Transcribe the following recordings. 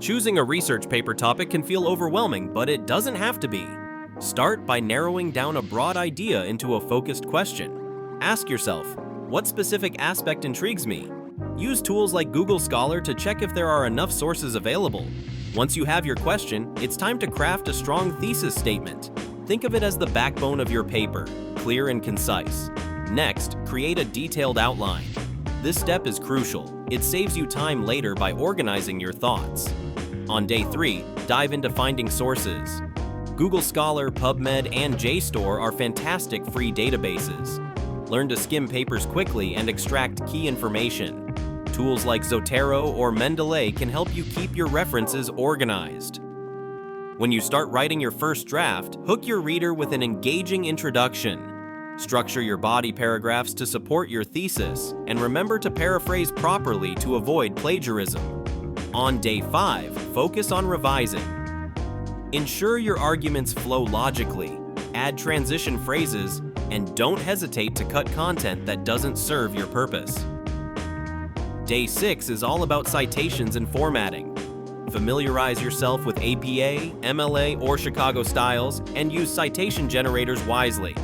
Choosing a research paper topic can feel overwhelming, but it doesn't have to be. Start by narrowing down a broad idea into a focused question. Ask yourself, what specific aspect intrigues me? Use tools like Google Scholar to check if there are enough sources available. Once you have your question, it's time to craft a strong thesis statement. Think of it as the backbone of your paper, clear and concise. Next, create a detailed outline. This step is crucial. It saves you time later by organizing your thoughts. On day 3, dive into finding sources. Google Scholar, PubMed, and JSTOR are fantastic free databases. Learn to skim papers quickly and extract key information. Tools like Zotero or Mendeley can help you keep your references organized. When you start writing your first draft, hook your reader with an engaging introduction. Structure your body paragraphs to support your thesis, and remember to paraphrase properly to avoid plagiarism. On day 5, focus on revising. Ensure your arguments flow logically, add transition phrases, and don't hesitate to cut content that doesn't serve your purpose. Day 6 is all about citations and formatting. Familiarize yourself with APA, MLA, or Chicago styles, and use citation generators wisely.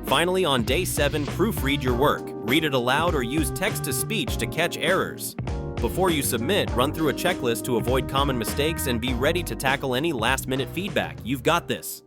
Finally, on day 7, proofread your work. Read it aloud or use text-to-speech to catch errors. Before you submit, run through a checklist to avoid common mistakes and be ready to tackle any last-minute feedback. You've got this.